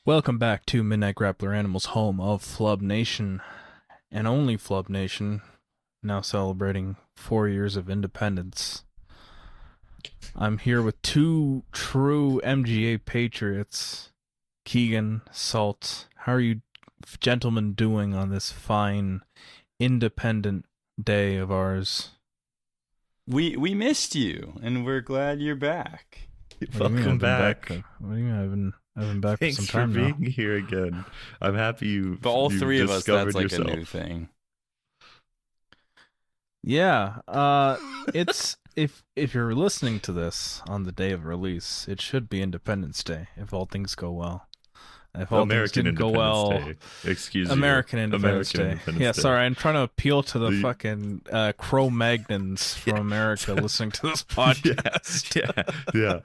Welcome back to Midnight Grappler Animals, home of Flub Nation, and only Flub Nation, now celebrating 4 years of independence. I'm here with two true MGA patriots, Keigen, Salt. How are you gentlemen doing on this fine, independent day of ours? We missed you, and we're glad you're back. Welcome back. What do you mean? I've been back Thanks for some time for now. being here again. I'm happy you. But all you three of us, that's discovered like yourself. a new thing. Yeah, it's if you're listening to this on the day of release, it should be Independence Day if all things go well. If all American things didn't go Independence well, Day. Excuse me. American Independence Day. Independence Yeah, Day. sorry, I'm trying to appeal to the fucking Cro-Magnons from America listening to this podcast. yeah.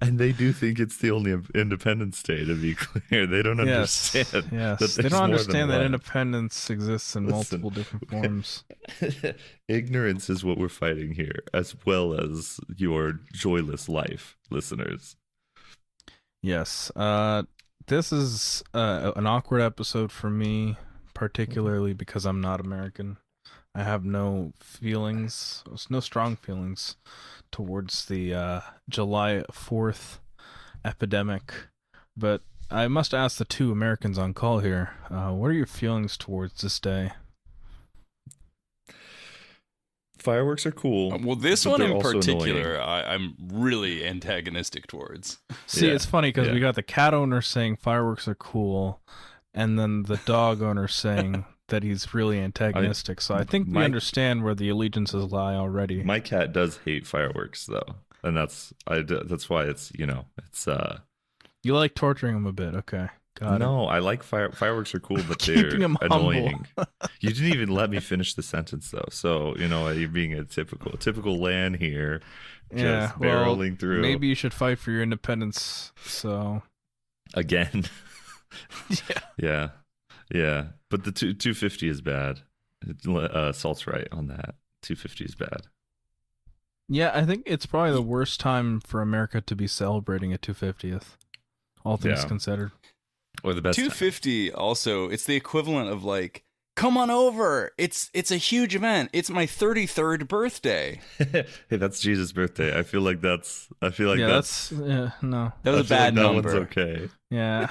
And they do think it's the only Independence Day, to be clear. They don't understand. Yes, that they there's don't more understand than that one. independence exists in multiple different forms. Ignorance is what we're fighting here, as well as your joyless life, listeners. Yes. This is an awkward episode for me, particularly because I'm not American. I have no feelings, no strong feelings towards the July 4th epidemic. But I must ask the two Americans on call here, what are your feelings towards this day? Fireworks are cool. Well, this but one they're in also particular, annoying. I'm really antagonistic towards. See, Yeah, it's funny because yeah. we got the cat owner saying fireworks are cool, and then the dog owner saying that he's really antagonistic. So I think we my- understand where the allegiances lie already. My cat does hate fireworks, though, and that's why it's You like torturing him a bit, okay? Got it. no, I like fireworks are cool, but Keeping they're him humble. annoying. You didn't even let me finish the sentence though, so you're being a typical land here, Yeah, just well, barreling through. maybe you should fight for your independence. So again. yeah, yeah. But the 250 is bad. Salt's right on that. 250 is bad. yeah, I think it's probably the worst time for America to be celebrating a 250th, all things Yeah. considered. Or the best. 250 also, it's the equivalent of like, come on over. It's a huge event. It's my 33rd birthday. Hey, that's Jesus' birthday. I feel like No. that's That was I a feel bad like that number. one's okay. Yeah,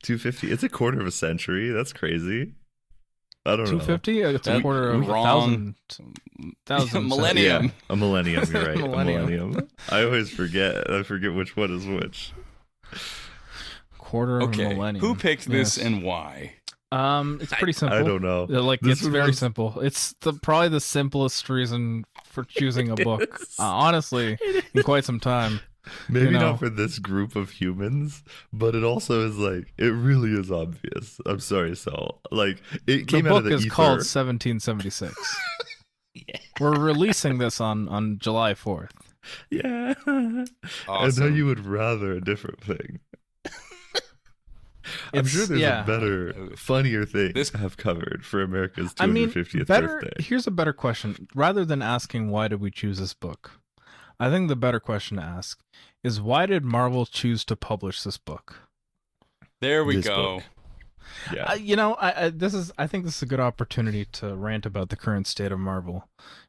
250. It's a quarter of a century. That's crazy. I don't know. 250. It's a That- quarter of a wrong. thousand Millennium. Yeah, a millennium. You're right. Millennium. A millennium. I always forget. I forget which one is which. Quarter of a Okay, millennium. who picked this Yes. and why? It's pretty simple. I don't know. Like This it's one very was- simple. It's probably the simplest reason for choosing a book, honestly, in quite some time. Maybe you know. not for this group of humans, but it also is like it really is obvious. I'm sorry, Sal. Like it came The out book of the is ether. called 1776. We're releasing this on July 4th. Yeah. I Awesome. know you would rather a different thing. I'm It's- sure there's yeah. a better, funnier thing This- to have covered for America's I mean, 250th better. birthday. Here's a better question. Rather than asking why did we choose this book, I think the better question to ask is why did Marvel choose to publish this book? There we This go. book. Yeah. I think this is a good opportunity to rant about the current state of Marvel.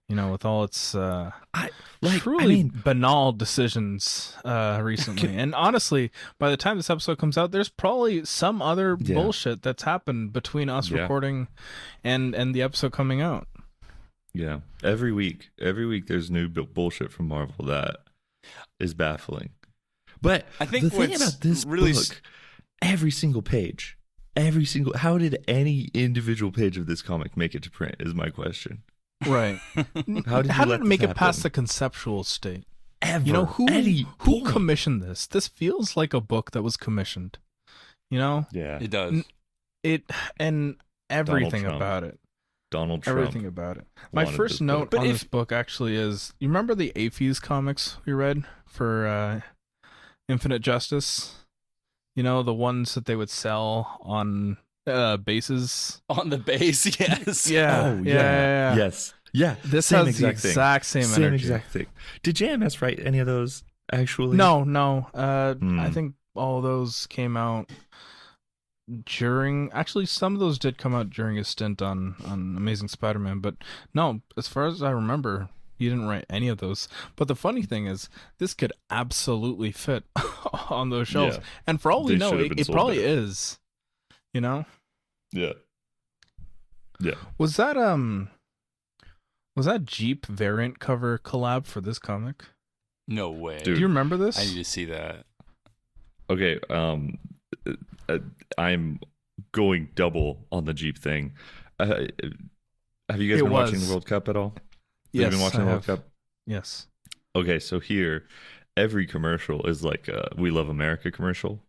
With all its truly banal decisions recently. And honestly, by the time this episode comes out, there's probably some other Yeah. bullshit that's happened between us Yeah. recording and the episode coming out. Yeah. Every week there's new bullshit from Marvel that is baffling. But I think the thing what's about this really book, every single page, how did any individual page of this comic make it to print is my question. Right. How did you How let did it make this it past happen? the conceptual state? Ever. Who Any point. commissioned this? This feels like a book that was commissioned. Yeah. It does. It and everything Trump. about it. Donald Trump. Everything about it. My wanted first this note book. on this book actually is, you remember the Aphes comics we read for Infinite Justice? The ones that they would sell on bases. On the base, yes. Yeah, Oh, yeah. Yes. Yeah. This Same has the exact thing. exact same Same energy. exact thing. Did JMS write any of those actually? No. I Hmm. think all those came out during. Actually, some of those did come out during his stint on Amazing Spider-Man, but no, as far as I remember, he didn't write any of those. But the funny thing is, this could absolutely fit on those shelves, Yeah. and for all we They know, should have been it sold probably there. is. You know, Yeah. Yeah. was that Jeep variant cover collab for this comic? No way. Dude. Do you remember this? I need to see that. Okay. I'm going double on the Jeep thing. Have you guys It been watching was. the World Cup at all? Yes, Have you been watching I the World have. Cup? Yes. Okay, so here, every commercial is like a "We Love America" commercial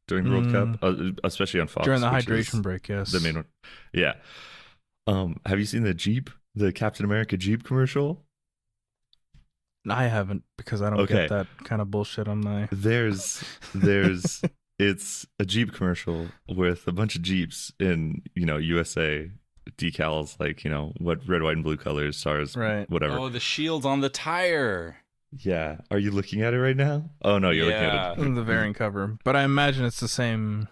during the World Cup, especially on Fox During the which is hydration break, yes. The main one, yeah. Have you seen the Captain America Jeep commercial? I haven't, because I don't Okay. get that kind of bullshit on my. There's it's a Jeep commercial with a bunch of Jeeps in USA decals, like what red, white, and blue colors, stars, Right. whatever. Oh, the shield on the tire. Yeah, are you looking at it right now? Oh no, you're looking at it. The variant cover, but I imagine it's the same.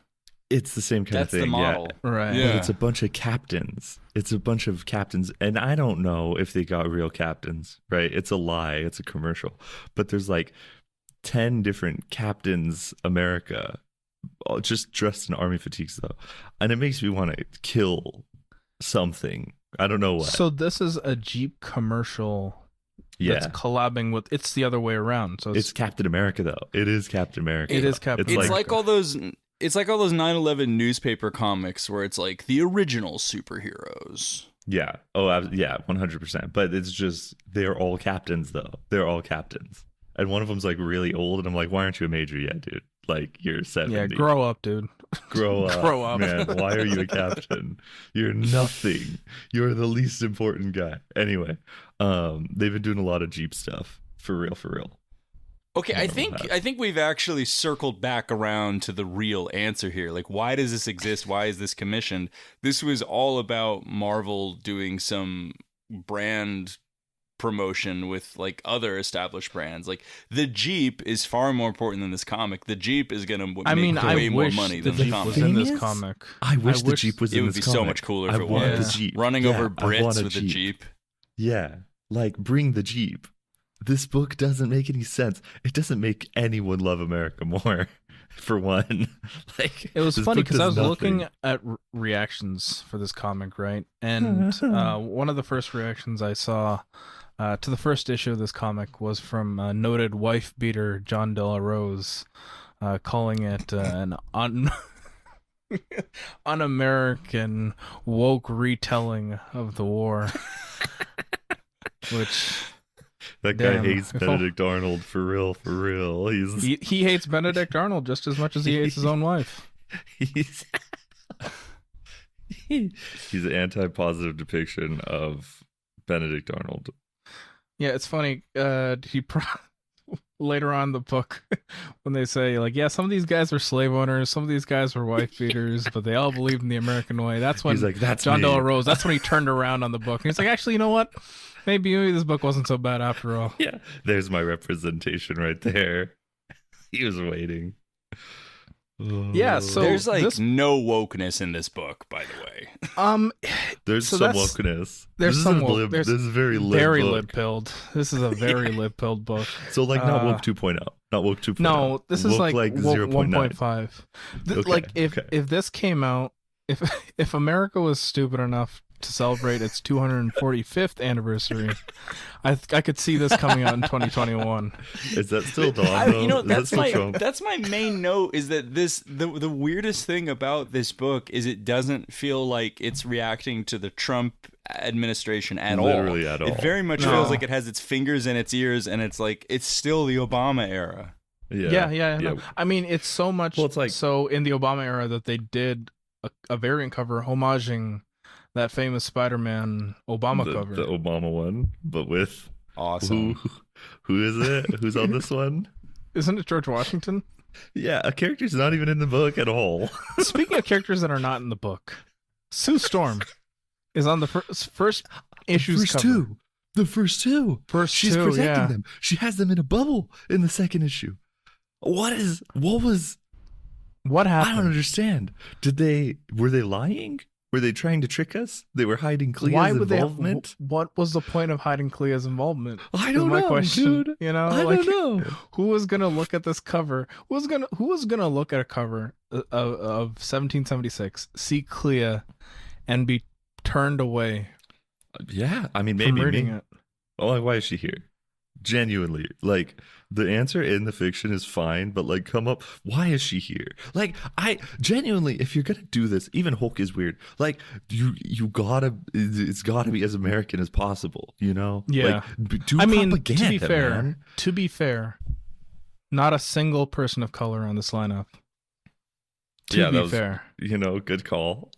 It's the same kind That's of thing. the model. Right. Yeah. But it's a bunch of captains. It's a bunch of captains. And I don't know if they got real captains, right? It's a lie. It's a commercial. But there's like 10 different Captains America, all just dressed in army fatigues, though. And it makes me want to kill something. I don't know what. So this is a Jeep commercial yeah. that's collabing with. It's the other way around. So It's Captain America, though. It is Captain America. It is though. Captain It's America. like all those. It's like all those 9/11 newspaper comics where it's like the original superheroes. Yeah. Oh, yeah, 100%. But it's just, they're all captains, though. They're all captains. And one of them's like really old. And I'm like, why aren't you a major yet, dude? Like, you're 70. Yeah, grow up, dude. Grow up. Grow up. Man, why are you a captain? You're nothing. You're the least important guy. Anyway, they've been doing a lot of Jeep stuff. For real, for real. Okay, I know think that. I think we've actually circled back around to the real answer here. Like, why does this exist? Why is this commissioned? This was all about Marvel doing some brand promotion with like other established brands. Like the Jeep is far more important than this comic. The Jeep is gonna make way more money than the Jeep comic. was in this Thing is, comic. I wish the Jeep was It in would this be so comic. much cooler I if it want was. the Jeep. Running Yeah, over I want Brits a with a Jeep. Yeah, like bring the Jeep. This book doesn't make any sense. It doesn't make anyone love America more, for one. Like It was this funny book because I does was nothing. looking at reactions for this comic, right? And one of the first reactions I saw to the first issue of this comic was from noted wife beater John De La Rose, calling it an un-American woke retelling of the war. Which That guy Damn. hates Benedict Arnold for real, for real. he hates Benedict Arnold just as much as he hates his own wife. He's he's an anti-positive depiction of Benedict Arnold. Yeah, it's funny. Later on in the book, when they say like, yeah, some of these guys were slave owners, some of these guys were wife beaters, but they all believed in the American way. That's when He's like, that's John me. De La Rose. That's when he turned around on the book, and he's like, actually, you know what? Maybe this book wasn't so bad after all. Yeah, there's my representation right there. He was waiting. Yeah, so There's like this- no wokeness in this book, by the way. There's so some that's- wokeness. there's this some isn't woke- lib, there's this is very lib very book. lib-pilled. This is a very lib-pilled book. So like not woke 2.0, not woke 2.0. No, this is Woke, like 0.9. 1.5. Okay, Like if okay. if this came out, if America was stupid enough to celebrate its 245th anniversary, I could see this coming out in 2021. Is that still Dawn? though? Is that that's still my Trump? that's my main note is that the weirdest thing about this book is it doesn't feel like it's reacting to the Trump administration at all. Literally at all. It very much No. feels like it has its fingers in its ears, and it's like it's still the Obama era. Yeah. No. I mean, it's so much. Well, it's like- so in the Obama era that they did a variant cover homaging that famous Spider-Man Obama cover. The Obama one, but with Awesome. who is it? Who's on this one? Isn't it George Washington? Yeah, a character's not even in the book at all. Speaking of characters that are not in the book, Sue Storm is on the first issue's First cover. two. The first two. First She's two, protecting yeah. them. She has them in a bubble in the second issue. What was What I don't happened? understand. Were they lying? Were they trying to trick us? They were hiding Clea's Why would involvement? what was the point of hiding Clea's involvement? I don't is my know, question. dude. You know, I like, don't know. who was gonna look at this cover? Who was gonna look at a cover of 1776, see Clea, and be turned away Yeah, I mean, from maybe reading me. it? Oh, like, why is she here? Genuinely, like, the answer in the fiction is fine, but like, come up, why is she here? Like, I genuinely, if you're gonna do this, even Hulk is weird. Like, you gotta, it's gotta be as American as possible, you know? Yeah. Like, do I mean, propaganda, man. to be fair, not a single person of color on this lineup. To be fair, you know, good call.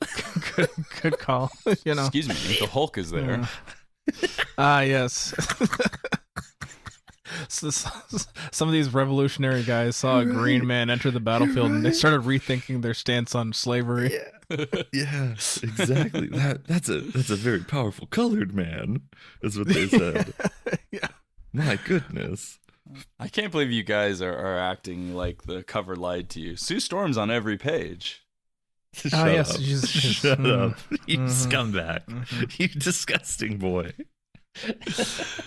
good call. You know, Excuse me, the Hulk is there. Yes. So some of these revolutionary guys saw a green man enter the battlefield, and they started rethinking their stance on slavery. Yeah, exactly. That's a very powerful colored man, is what they said. Yeah. My goodness. I can't believe you guys are acting like the cover lied to you. Sue Storm's on every page. Shut yes, up. just- Shut up. You Mhm. scumbag. Mhm. You disgusting boy. This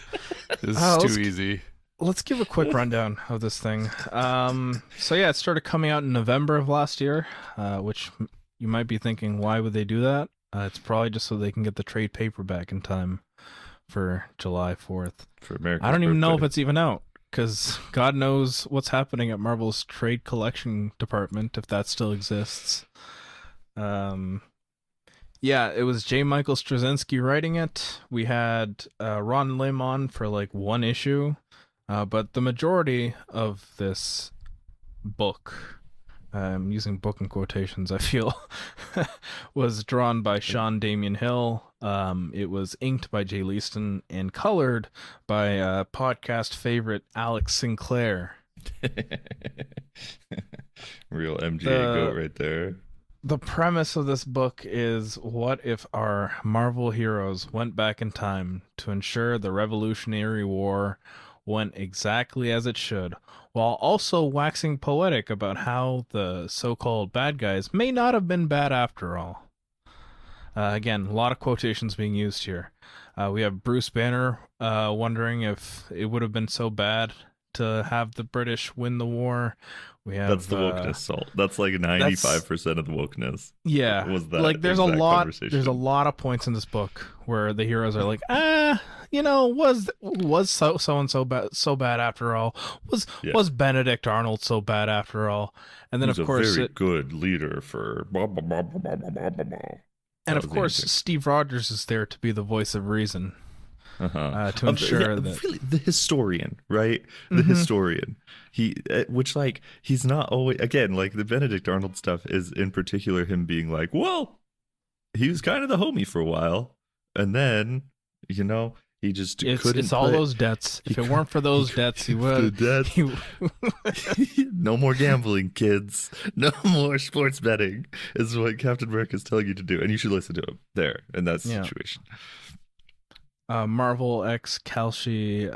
is let's- too easy. Let's give a quick rundown of this thing. So yeah, it started coming out in November of last year, which you might be thinking, why would they do that? It's probably just so they can get the trade paperback in time for July 4th. For America. I don't even know if it's even out, because God knows what's happening at Marvel's trade collection department, if that still exists. Yeah, it was J. Michael Straczynski writing it. We had Ron Lim on for like one issue, but the majority of this book, I'm using book in quotations, I feel, was drawn by Sean Damien Hill. It was inked by Jay Leaston and colored by podcast favorite Alex Sinclair. Real MGA goat right there. The premise of this book is, what if our Marvel heroes went back in time to ensure the Revolutionary War went exactly as it should, while also waxing poetic about how the so-called bad guys may not have been bad after all. Again, a lot of quotations being used here. We have Bruce Banner wondering if it would have been so bad to have the British win the war. We have, That's the wokeness, Salt. That's like 95% of the wokeness. Yeah, Was that like there's a exact lot. conversation. There's a lot of points in this book where the heroes are like, you know, was so and so bad after all? Was Benedict Arnold so bad after all? And then He's of course, a very good leader for blah, blah, blah, blah, blah, blah, blah, blah. and of course, Steve Rogers is there to be the voice of reason. To ensure that really, the historian, right? The historian. He, which like he's not always, again, like the Benedict Arnold stuff is in particular him being like, well, he was kind of the homie for a while, and then you know he just couldn't. It's all those debts. If it weren't for those debts, he would. No more gambling, kids. No more sports betting is what Captain America is telling you to do, and you should listen to him there in that situation. Marvel X Kalshi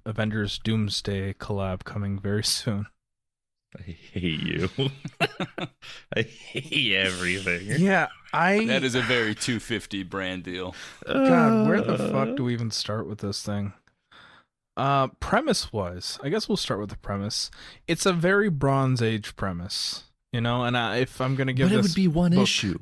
Avengers Doomsday collab coming very soon. I hate you. I hate everything. Yeah, That is a very 250 brand deal. God, where the fuck do we even start with this thing? Premise wise, I guess we'll start with the premise. It's a very Bronze Age premise, you know. And if I'm gonna give, but it would be one issue.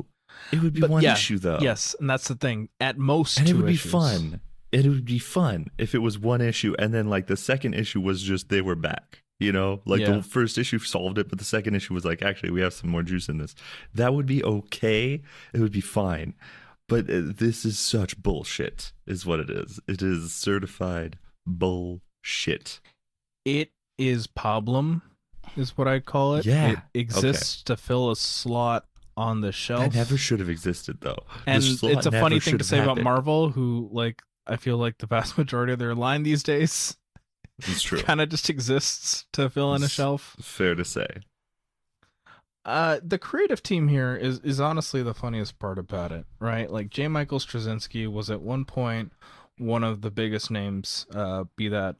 It would be one issue, though. Yes, and that's the thing. At most, and 2 it would issues. be fun. It would be fun if it was one issue, and then like the second issue was just they were back. You know, like the first issue solved it, but the second issue was like, actually, we have some more juice in this. That would be okay. It would be fine. But this is such bullshit, is what it is. It is certified bullshit. It is pablum, is what I call it. Yeah. It exists to fill a slot on the shelf. That never should have existed, though. And it's a funny thing to say about Marvel, who, like, I feel like the vast majority of their line these days it's true. kind of just exists to fill in a shelf. Fair to say. The creative team here is honestly the funniest part about it, right? Like, J. Michael Straczynski was at one point one of the biggest names, be that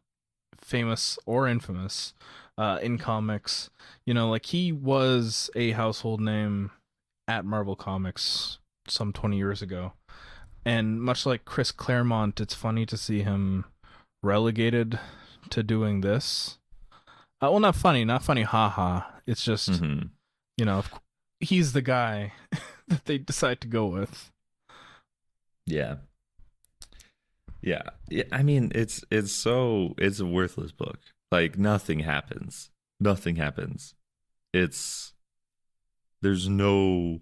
famous or infamous, in comics. You know, like he was a household name at Marvel Comics some 20 years ago. And much like Chris Claremont, it's funny to see him relegated to doing this. Well, not funny, haha. It's just, Mhm. you know, he's the guy that they decide to go with. Yeah. Yeah. I mean, it's a worthless book. Like nothing happens. There's no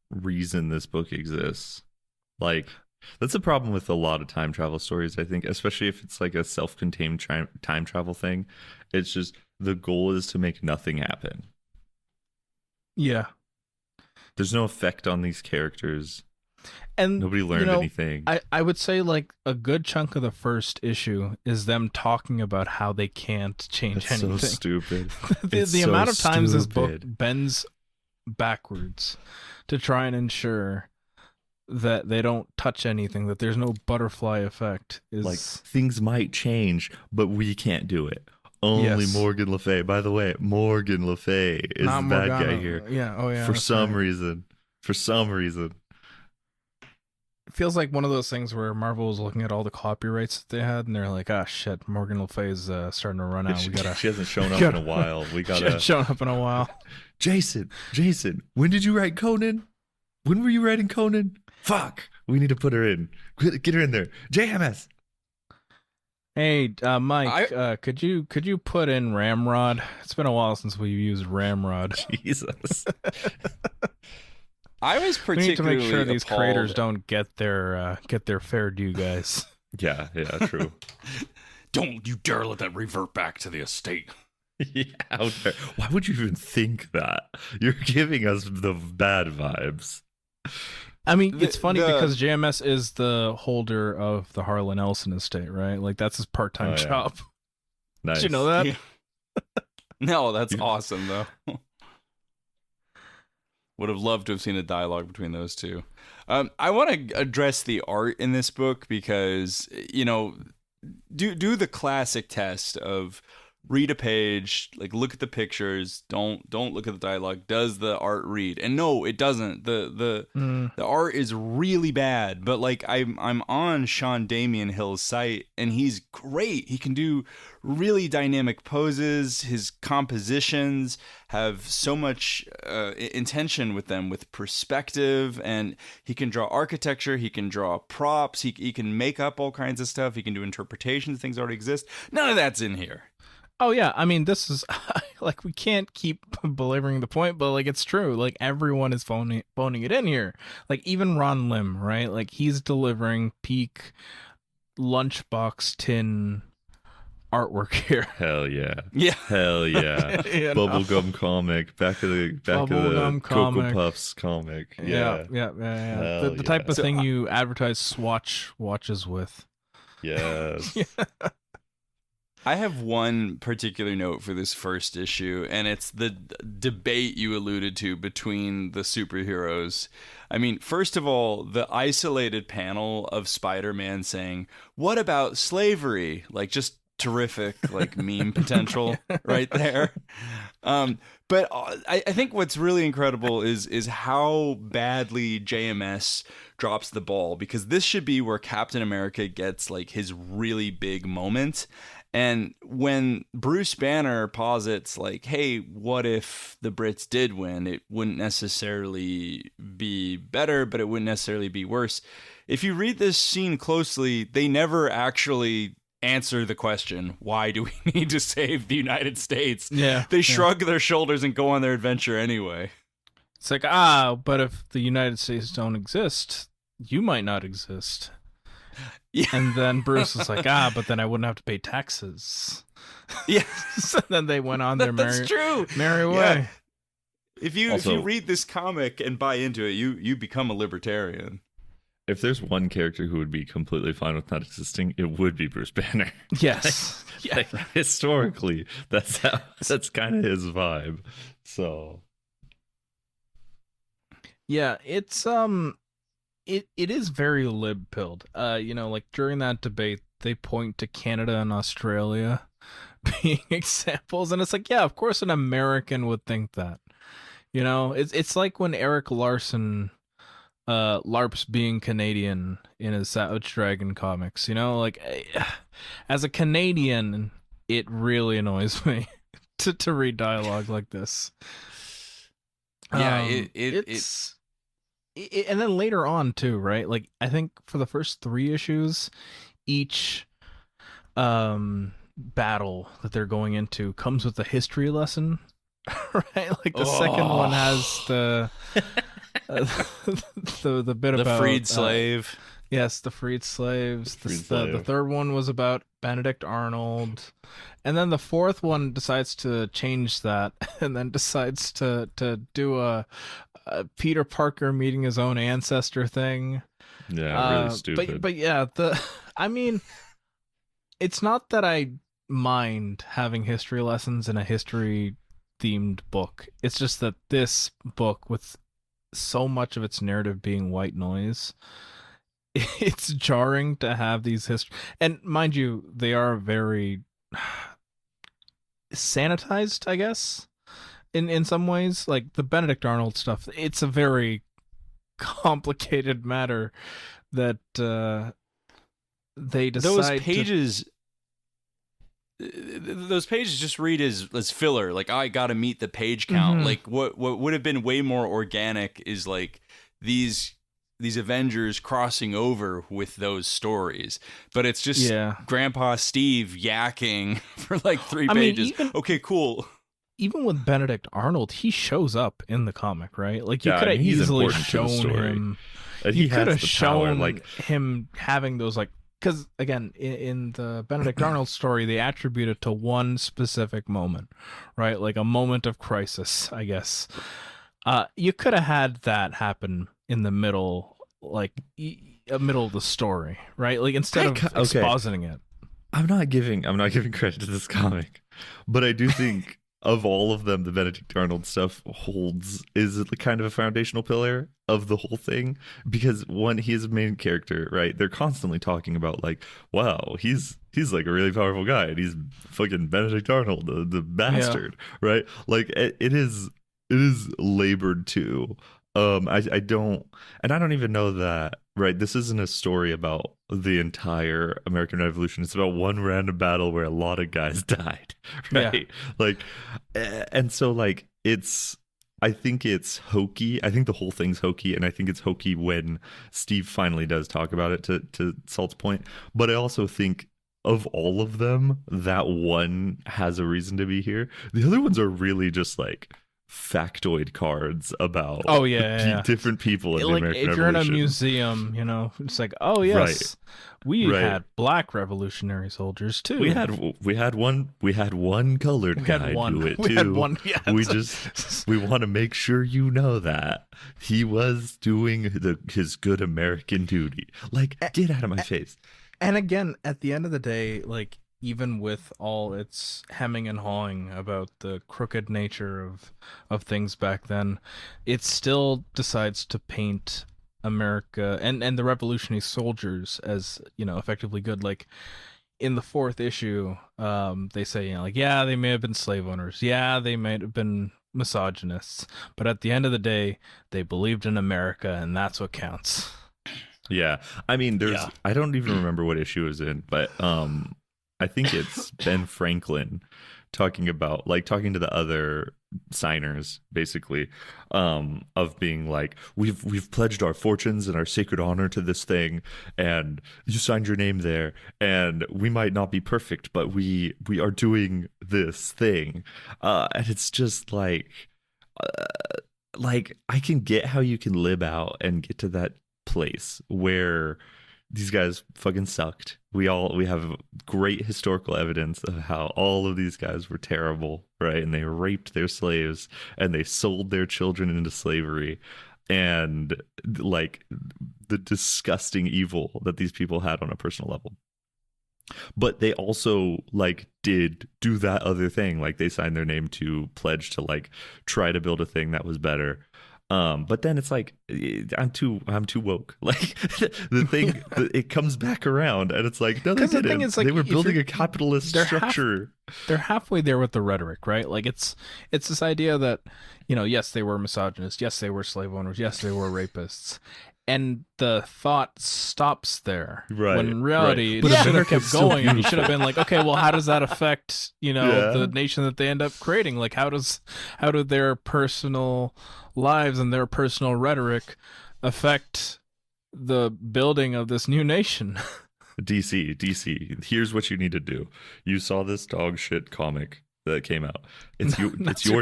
reason this book exists. Like that's a problem with a lot of time travel stories, I think, especially if it's like a self-contained time travel thing. It's just the goal is to make nothing happen. Yeah. There's no effect on these characters. And nobody learned anything. I would say like a good chunk of the first issue is them talking about how they can't change anything. So stupid. the amount of times this book bends backwards to try and ensure that they don't touch anything, that there's no butterfly effect, is like things might change, but we can't do it. Only Morgan Le Fay. By the way, Morgan Le Fay is the bad guy here. Yeah. Oh yeah. For some reason. It feels like one of those things where Marvel was looking at all the copyrights that they had, and they're like, "Ah, shit, Morgan Le Fay is starting to run out. She hasn't shown up in a while. We gotta. She hasn't shown up in a while." Jason, when did you write Conan? When were you writing Conan? Fuck, we need to put her in. Get her in there. JMS. Hey, Mike, could you put in Ramrod? It's been a while since we used Ramrod. Jesus. I was particularly we need to make sure these appalled. creators don't get their fair due, guys. Yeah, true. Don't you dare let that revert back to the estate. Yeah, why would you even think that? You're giving us the bad vibes. I mean, it's funny because JMS is the holder of the Harlan Ellison estate, right? Like that's his part-time job. Nice. Did you know that? Yeah. No, that's awesome though. Would have loved to have seen a dialogue between those two. I want to address the art in this book because, you know, do the classic test of read a page, like look at the pictures, don't look at the dialogue. Does the art read? And no, it doesn't. The art is really bad, but like I'm on Sean Damien Hill's site and he's great. He can do really dynamic poses. His compositions have so much intention with them, with perspective, and he can draw architecture, he can draw props, he can make up all kinds of stuff, he can do interpretations, things already exist. None of that's in here. Oh yeah, I mean this is like we can't keep belaboring the point, but like it's true. Like everyone is phoning it in here. Like even Ron Lim, right? Like he's delivering peak lunchbox tin artwork here. Hell yeah. Yeah. Hell yeah. Bubblegum comic. Back of the Bubblegum Cocoa comic. Puffs comic. Yeah. The type of thing you advertise Swatch watches with. Yes. I have one particular note for this first issue, and it's the debate you alluded to between the superheroes. I mean, first of all, the isolated panel of Spider-Man saying, "What about slavery?" Like, just terrific, like, meme potential right there. But I think what's really incredible is how badly JMS drops the ball, because this should be where Captain America gets, like, his really big moment. And when Bruce Banner posits, like, hey, what if the Brits did win? It wouldn't necessarily be better, but it wouldn't necessarily be worse. If you read this scene closely, they never actually answer the question, why do we need to save the United States? Yeah. They shrug their shoulders and go on their adventure anyway. It's like, but if the United States don't exist, you might not exist. Yeah. And then Bruce was like, but then I wouldn't have to pay taxes. Yeah. So then they went on their That's true. merry way. Yeah. If you Also, read this comic and buy into it, you become a libertarian. If there's one character who would be completely fine with not existing, it would be Bruce Banner. Yes. Like, historically, that's kind of his vibe. So yeah, it's it is very lib-pilled. You know, like during that debate, they point to Canada and Australia being examples, and it's like, yeah, of course an American would think that. You know, it's like when Eric Larson LARPs being Canadian in his Savage Dragon comics. You know, like as a Canadian, it really annoys me to read dialogue like this. Yeah, and then later on too, right? Like I think for the first 3 issues, each battle that they're going into comes with a history lesson, right? Like the second one has the the bit the about freed slave. Yes, the freed slaves. The third one was about Benedict Arnold. And then the fourth one decides to change that and then decides to do a Peter Parker meeting his own ancestor thing. Yeah, really stupid. But yeah, I mean, it's not that I mind having history lessons in a history themed book. It's just that this book, with so much of its narrative being white noise, it's jarring to have these history. And mind you, they are very sanitized, I guess, in some ways. Like the Benedict Arnold stuff, it's a very complicated matter that they decide those pages just read as filler. Like, I gotta meet the page count. Like what would have been way more organic is like these Avengers crossing over with those stories, but it's just Grandpa Steve yakking for like 3 pages. Okay, cool. Even with Benedict Arnold, he shows up in the comic, right? Like you could have easily shown him. You could have shown like him having those, like, because again, in the Benedict Arnold story, they attribute it to one specific moment, right? Like a moment of crisis, I guess. You could have had that happen in the middle, like middle of the story, right? Like instead of expositing it. I'm not giving credit to this comic, but I do think of all of them, the Benedict Arnold stuff is kind of a foundational pillar of the whole thing, because one, he is a main character, right? They're constantly talking about like, wow, he's like a really powerful guy, and he's fucking Benedict Arnold, the bastard, right? Like it is labored to. I don't even know that, right? This isn't a story about the entire American Revolution. It's about one random battle where a lot of guys died, right? Yeah. Like, and so like I think it's hokey. I think the whole thing's hokey, and I think it's hokey when Steve finally does talk about it, to Salt's point. But I also think of all of them, that one has a reason to be here. The other ones are really just like factoid cards about different people in the American Revolution. If you're in a museum, you know, it's like, oh yes, we had black revolutionary soldiers too. We had one colored guy do it too. We want to make sure you know that he was doing his good American duty. Like, get out of my face. And again, at the end of the day, like, even with all its hemming and hawing about the crooked nature of things back then, it still decides to paint America and the revolutionary soldiers as, you know, effectively good. Like in the 4th issue, they say, you know, like, yeah, they may have been slave owners, yeah, they might have been misogynists, but at the end of the day, they believed in America, and that's what counts. Yeah, I mean, I don't even remember what issue it was in, but I think it's Ben Franklin talking to the other signers, basically, of being like, we've pledged our fortunes and our sacred honor to this thing, and you signed your name there, and we might not be perfect, but we are doing this thing, and it's just like I can get how you can live out and get to that place where these guys fucking sucked. We have great historical evidence of how all of these guys were terrible, right? And they raped their slaves, and they sold their children into slavery, and like the disgusting evil that these people had on a personal level. But they also like did do that other thing. Like they signed their name to pledge to like try to build a thing that was better. But then it's like I'm too woke. Like the thing, it comes back around, and it's like no, they 'Cause the didn't. thing is, like, They were if building you're- a capitalist they're structure. They're halfway there with the rhetoric, right? Like it's this idea that, yes, they were misogynists, yes, they were slave owners, yes, they were rapists, and the thought stops there. Right, When in reality, right. But it should have America's kept so going, and you should have beautiful. been like, okay, well, how does that affect Yeah. the nation that they end up creating? Like, how do their personal lives and their personal rhetoric affect the building of this new nation? DC, here's what you need to do. You saw this dog shit comic that came out. It's your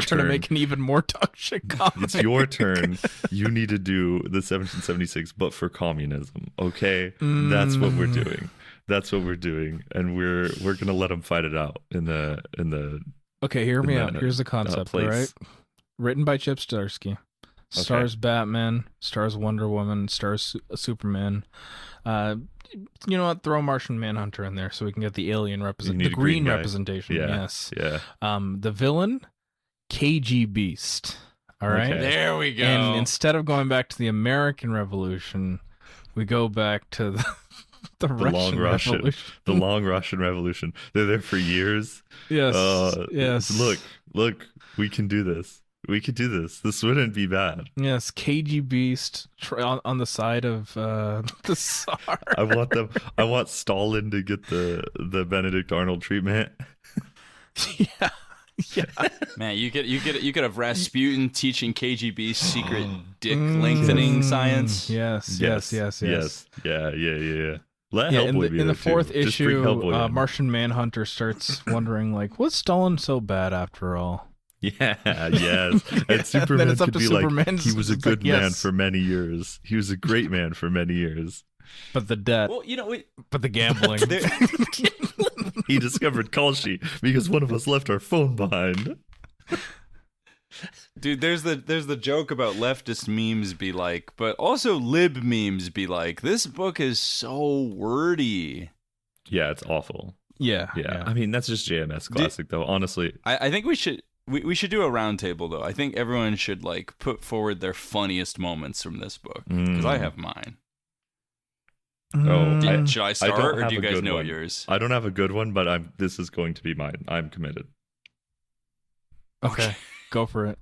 turn to turn. make an even more dog shit comic. It's your turn. You need to do the 1776, but for communism. Okay, that's what we're doing. That's what we're doing, and we're gonna let them fight it out in the. Okay, hear me in out. the, Here's the concept, all place. right? Written by Chip Zdarsky. Stars Batman, stars Wonder Woman, stars Superman. You know what? Throw Martian Manhunter in there so we can get the alien You need the a green guy. representation. Yeah, Yes. yeah. The villain, KG Beast. All right. Okay. There we go. And instead of going back to the American Revolution, we go back to the Russian Revolution. The long Russian Revolution. They're there for years. Yes. Yes. Look, we can do this. We could do this. This wouldn't be bad. Yes, KG Beast on the side of the Tsar. I want Stalin to get the Benedict Arnold treatment. Yeah. Man, you could have Rasputin teaching KGB secret dick lengthening science. Yes. Yeah. Let Yeah, Hellboy be in there the fourth too. Just bring issue, Hellboy in. Martian Manhunter starts wondering, like, was Stalin so bad after all? Yeah, yes. And Superman then it's up could to be Superman. like, he was a It's good like, man yes. for many years. He was a great man for many years. But the debt, Well, but the gambling. He discovered Kalshi because one of us left our phone behind. dude, there's the joke about leftist memes be like, but also lib memes be like, this book is so wordy. Yeah, it's awful. Yeah. I mean, that's just JMS classic, though. Honestly, I think we should do a round table though. I think everyone should like put forward their funniest moments from this book because I have mine. Oh, Should I start, don't or have do you a guys good know one. yours? I don't have a good one, but this is going to be mine. I'm committed. Okay, go for it.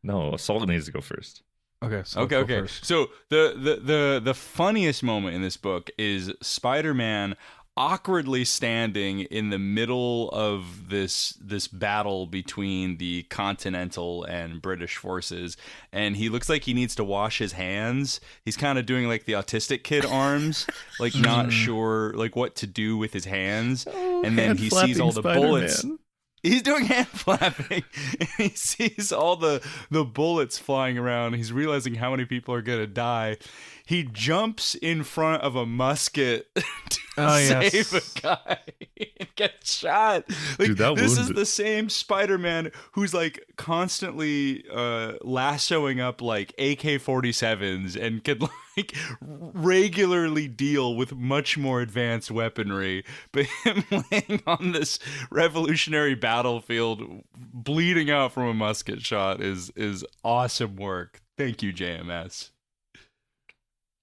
No, Salt needs to go first. Okay. So Okay. go first. So the funniest moment in this book is Spider-Man awkwardly standing in the middle of this battle between the Continental and British forces, and he looks like he needs to wash his hands. He's kind of doing like the autistic kid arms, like not sure like what to do with his hands, and then he sees all the bullets. He's doing hand flapping, and he sees all the bullets flying around. He's realizing how many people are gonna die. He jumps in front of a musket to save a guy and gets shot. Like, Dude, that this is wounded. the same Spider-Man who's like constantly lassoing up like AK-47s and could like regularly deal with much more advanced weaponry. But him laying on this revolutionary battlefield, bleeding out from a musket shot, is awesome work. Thank you, JMS.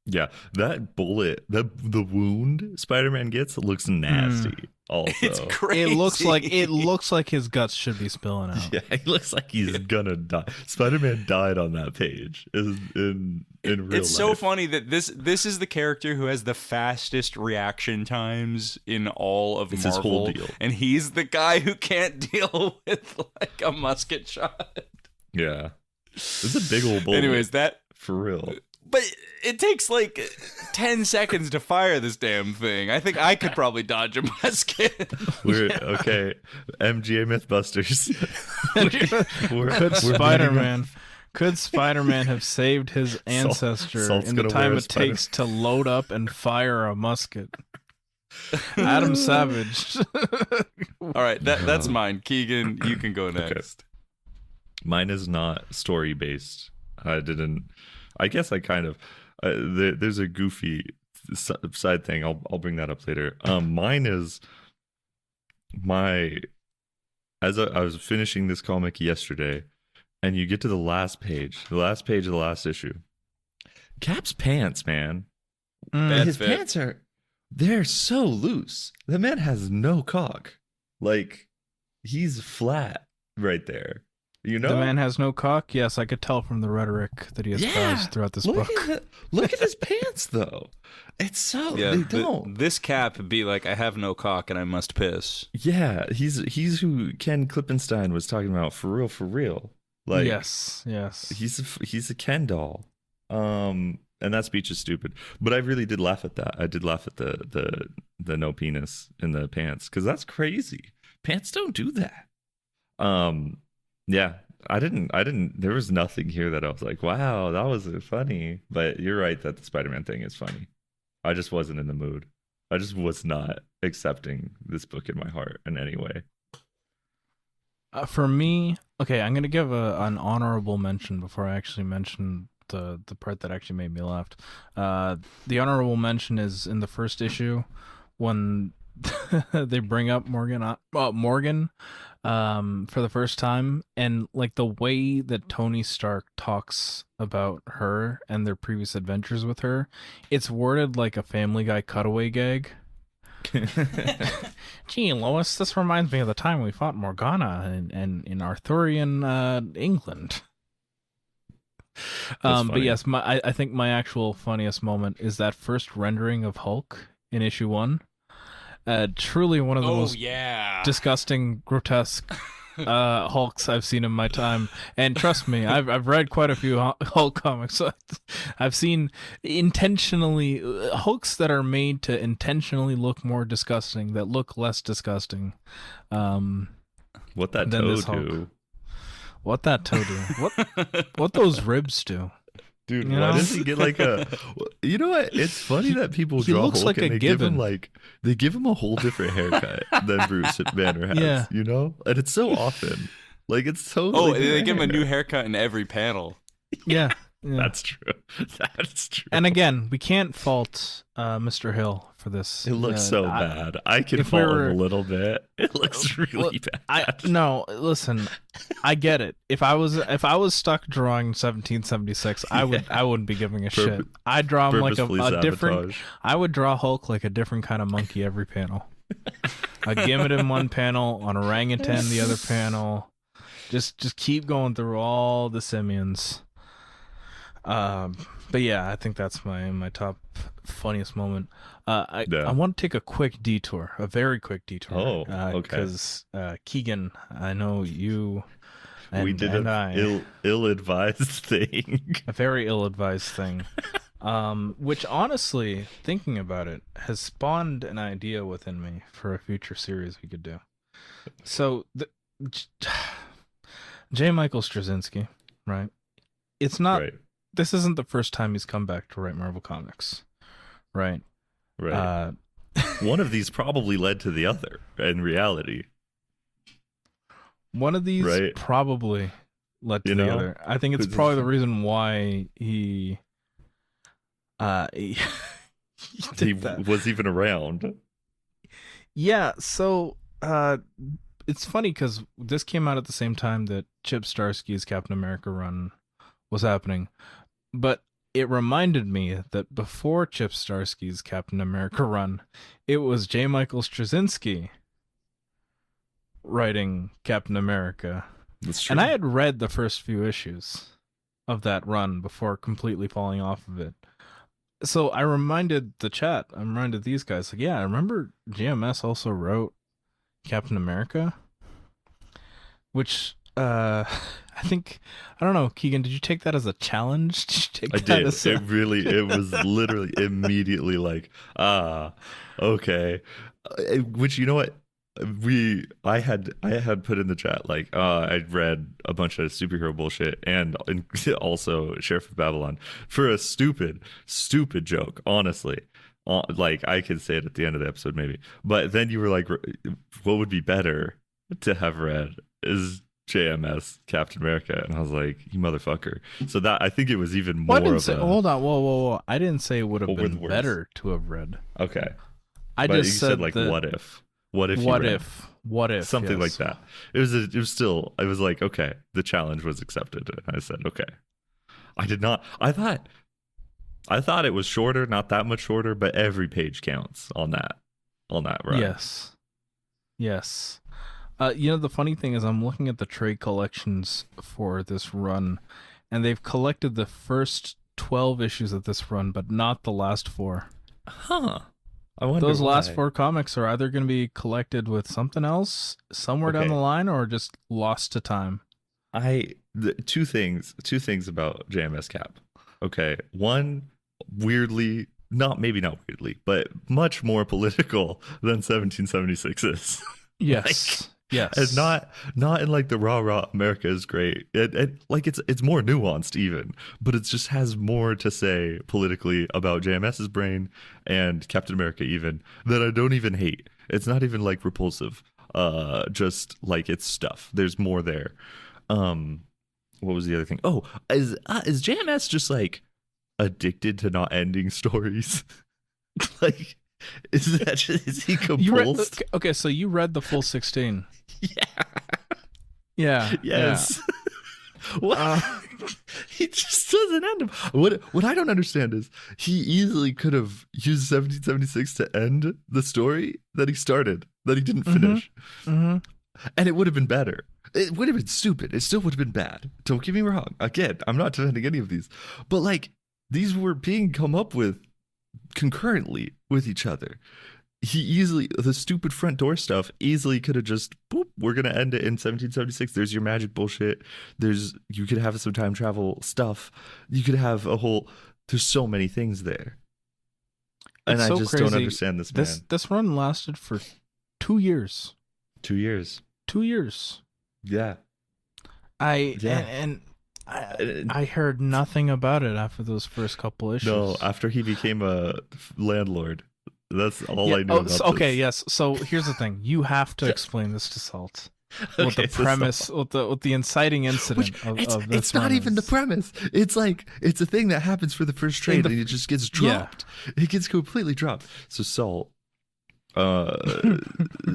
Yeah, that bullet, the wound Spider-Man gets looks nasty. Also, It's crazy. It looks like his guts should be spilling out. yeah, he looks like he's gonna die. Spider-Man died on that page in real life. It's so funny that this is the character who has the fastest reaction times in all of It's his Marvel, whole deal. and he's the guy who can't deal with like a musket shot. Yeah, it's a big old bullet. Anyways, for real. but it takes like 10 seconds to fire this damn thing. I think I could probably dodge a musket. We're okay. MGA Mythbusters. Could Spider-Man have saved his ancestor Salt's in the gonna time wear a it takes to load up and fire a musket? Adam Savage. All right, that's mine. Keigen, you can go next. Mine is not story based. I guess I kind of. There's a goofy side thing. I'll bring that up later. Mine is I was finishing this comic yesterday, and you get to the last page of the last issue. Cap's pants, man. His fit. pants they're so loose. The man has no cock. Like, he's flat right there. You know? The man has no cock. Yes, I could tell from the rhetoric that he espoused throughout this book. Look at his pants, though. It's so they don't. This Cap be like, I have no cock and I must piss. Yeah, he's who Ken Klippenstein was talking about for real. Like, yes. He's a Ken doll. And that speech is stupid. But I really did laugh at that. I did laugh at the no penis in the pants, because that's crazy. Pants don't do that. Yeah, I didn't. There was nothing here that I was like, wow, that was funny. But you're right that the Spider-Man thing is funny. I just wasn't in the mood. I just was not accepting this book in my heart in any way. For me, okay, I'm gonna give an honorable mention before I actually mention the part that actually made me laugh. The honorable mention is in the first issue when they bring up Morgan for the first time, and like the way that Tony Stark talks about her and their previous adventures with her, it's worded like a Family Guy cutaway gag. Gee, Lois, this reminds me of the time we fought Morgana in Arthurian England. But yes, I think my actual funniest moment is that first rendering of Hulk in issue 1. Truly one of the most disgusting, grotesque Hulks I've seen in my time. And trust me, I've read quite a few Hulk comics. I've seen intentionally Hulks that are made to intentionally look more disgusting, that look less disgusting. What that toe do? What that toe do? What those ribs do? Dude, why does he get like a? You know what? It's funny that people he draw looks Hulk like and a they give him a whole different haircut than Bruce Banner has. Yeah. You know, and it's so often. Like, it's so. Oh, they give him a new haircut in every panel. Yeah. That's true. That's true. And again, we can't fault Mr. Hill for this. It looks so bad. I can fault him a little bit. It looks really bad. No, listen, I get it. If I was stuck drawing 1776, I wouldn't be giving a shit. I'd draw him like a different. I would draw Hulk like a different kind of monkey every panel. A gimmet in one panel, an orangutan the other panel. Just keep going through all the simians. But yeah, I think that's my top funniest moment. I want to take a quick detour, a very quick detour. Oh, okay. Because Keigen, I know you. And, we did an ill-advised thing. A very ill-advised thing. Which honestly, thinking about it, has spawned an idea within me for a future series we could do. So, J. Michael Straczynski, right? It's not. Right. This isn't the first time he's come back to write Marvel Comics, right? Right. One of these probably led to the other in reality. One of these probably led to the other. I think it's probably the reason why he was even around. Yeah, so it's funny because this came out at the same time that Chip Zdarsky's Captain America run was happening. But it reminded me that before Chip Zdarsky's Captain America run, it was J. Michael Straczynski writing Captain America. That's true. And I had read the first few issues of that run before completely falling off of it. So I reminded the chat, I reminded these guys, like, yeah, I remember GMS also wrote Captain America, which I think, I don't know, Keigen, did you take that as a challenge? I did. It was literally immediately like, okay. Which, you know what? I had put in the chat, like, I'd read a bunch of superhero bullshit and also Sheriff of Babylon for a stupid joke, honestly. Like, I could say it at the end of the episode, maybe. But then you were like, what would be better to have read is JMS Captain America, and I was like, you motherfucker. So that, I think it was even more hold on, whoa. I didn't say it would have been better to have read. Okay. I but just you said like, what if What if? What you ran? if? What if? Something like yes. that. It was still. I was like, okay, the challenge was accepted. And I said, okay. I did not. I thought it was shorter, not that much shorter, but every page counts on that run. Yes. Yes. The funny thing is, I'm looking at the trade collections for this run, and they've collected the first 12 issues of this run, but not the last 4. Huh. I wonder Those last why. 4 comics are either going to be collected with something else somewhere down Okay. the line, or just lost to time. Two things about JMS Cap. Okay, one, weirdly, maybe not weirdly, but much more political than 1776 is. Yes. Yes. And not in like the rah America is great. Like it's more nuanced even, but it just has more to say politically about JMS's brain and Captain America even that I don't even hate. It's not even like repulsive. Just like it's stuff. There's more there. What was the other thing? Oh, is JMS just like addicted to not ending stories? Like, is he compulsed? Okay, so you read the full 16. Yeah. Yeah. Yes. What? He just doesn't end him. What I don't understand is he easily could have used 1776 to end the story that he started, that he didn't finish. Mm-hmm. And it would have been better. It would have been stupid. It still would have been bad. Don't get me wrong. Again, I'm not defending any of these. But like, these were being come up with concurrently with each other. The stupid front door stuff easily could have just, boop, we're going to end it in 1776. There's your magic bullshit. You could have some time travel stuff. You could have there's so many things there. And It's I so just crazy. don't understand this man. This run lasted for 2 years. 2 years. 2 years. Yeah. I heard nothing about it after those first couple issues. No, after he became a landlord. That's all I knew about this. Okay, yes. So here's the thing. You have to explain this to Salt. With the premise, with the inciting incident of this it's not even the premise. It's like, it's a thing that happens for the first trade and it just gets dropped. Yeah. It gets completely dropped. So Salt,